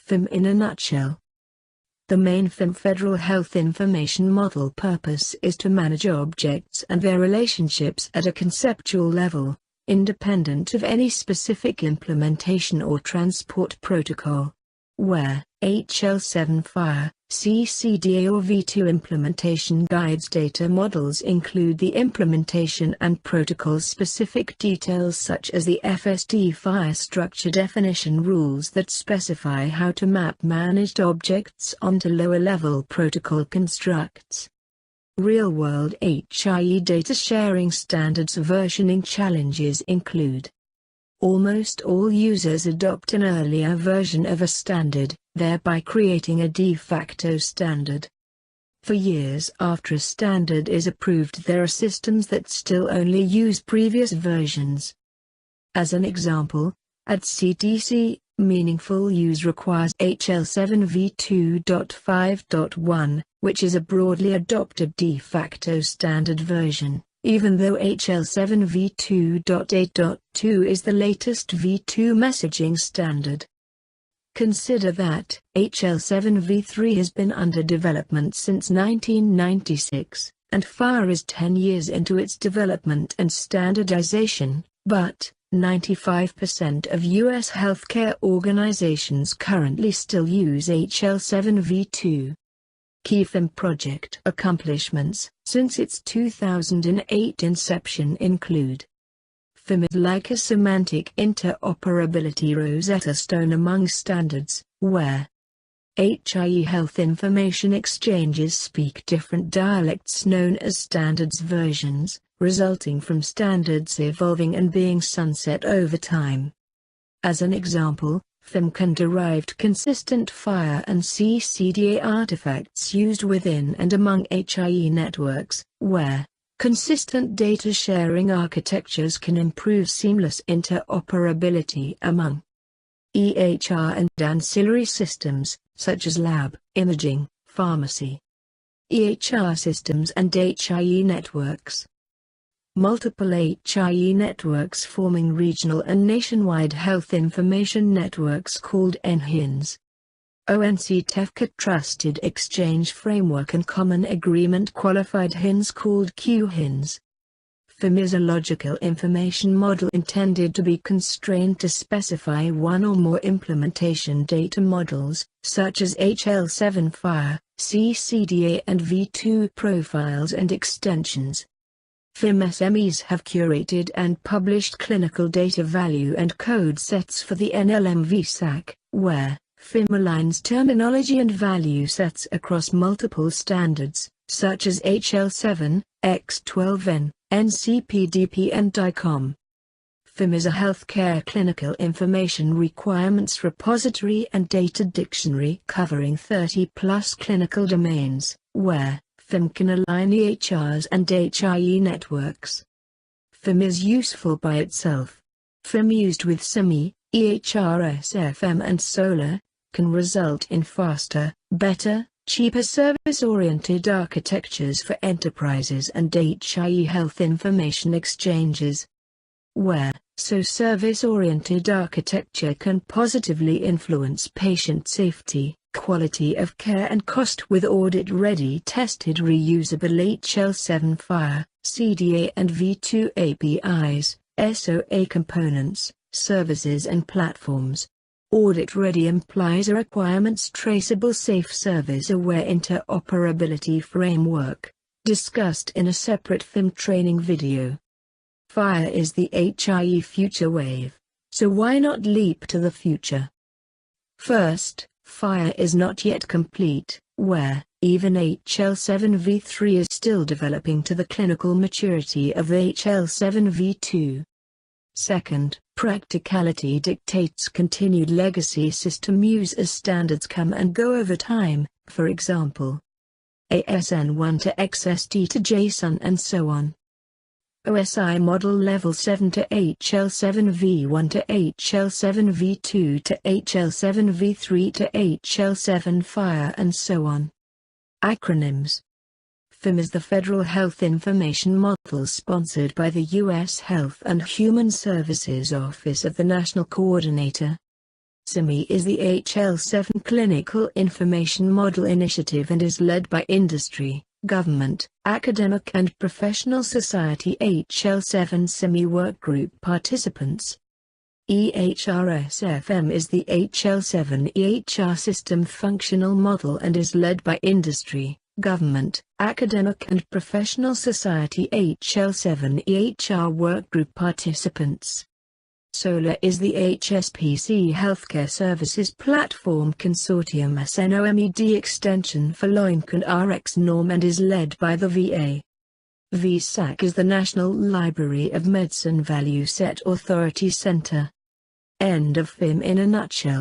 FHIM in a nutshell. The main FHIM Federal Health Information Model purpose is to manage objects and their relationships at a conceptual level, independent of any specific implementation or transport protocol. Where HL7 FIRE, C-CDA or V2 implementation guides data models include the implementation and protocol-specific details such as the FSD FIRE Structure Definition rules that specify how to map managed objects onto lower-level protocol constructs. Real-world HIE data sharing standards versioning challenges include: almost all users adopt an earlier version of a standard, thereby creating a de facto standard. For years after a standard is approved, there are systems that still only use previous versions. As an example, at CDC, meaningful use requires HL7 v2.5.1, which is a broadly adopted de facto standard version, even though HL7 v2.8.2 is the latest v2 messaging standard. Consider that HL7 v3 has been under development since 1996, and FIRE is 10 years into its development and standardization, but 95% of U.S. healthcare organizations currently still use HL7 v2. Key FHIM project accomplishments since its 2008 inception include: FHIM is like a semantic interoperability Rosetta Stone among standards, where HIE health information exchanges speak different dialects known as standards versions, resulting from standards evolving and being sunset over time. As an example, FHIM can derive consistent FIRE and C-CDA artifacts used within and among HIE networks, where consistent data sharing architectures can improve seamless interoperability among EHR and ancillary systems, such as lab, imaging, pharmacy, EHR systems and HIE networks. Multiple HIE networks forming regional and nationwide health information networks called NHINs. ONC-TEFCA Trusted Exchange Framework and Common Agreement Qualified HINs called QHINs. FHIM is a logical information model intended to be constrained to specify one or more implementation data models, such as HL7 FIRE, C-CDA and V2 profiles and extensions. FHIM SMEs have curated and published clinical data value and code sets for the NLM VSAC, where FHIM aligns terminology and value sets across multiple standards, such as HL7, X12N, NCPDP and DICOM. FHIM is a healthcare clinical information requirements repository and data dictionary covering 30+ clinical domains, where FHIM can align EHRs and HIE networks. FHIM is useful by itself. FHIM used with SME, EHR SFM and SOLAR, can result in faster, better, cheaper service-oriented architectures for enterprises and HIE health information exchanges. Where service-oriented architecture can positively influence patient safety, quality of care and cost with audit-ready tested reusable HL7 FIRE, CDA and V2 APIs, SOA components, services and platforms. Audit-ready implies a requirements traceable safe service-aware interoperability framework, discussed in a separate FHIM training video. FIRE is the HIE future wave, so why not leap to the future? First, FIRE is not yet complete, where even HL7 v3 is still developing to the clinical maturity of HL7 v2. Second, practicality dictates continued legacy system use as standards come and go over time, for example, ASN1 to XSD to JSON and so on. OSI model level 7 to HL7 v1 to HL7 v2 to HL7 v3 to HL7 FIRE and so on. Acronyms. FHIM is the Federal Health Information Model sponsored by the U.S. Health and Human Services Office of the National Coordinator. SIMI is the HL7 Clinical Information Model Initiative and is led by industry, government, academic and professional society HL7 SIMI workgroup participants. EHRSFM is the HL7 EHR system functional model and is led by industry, government, academic and professional society HL7 EHR workgroup participants. SOLAR is the HSPC Healthcare Services Platform Consortium SNOMED extension for LOINC and RX norm and is led by the VA. VSAC is the National Library of Medicine Value Set Authority Center. End of FHIM in a nutshell.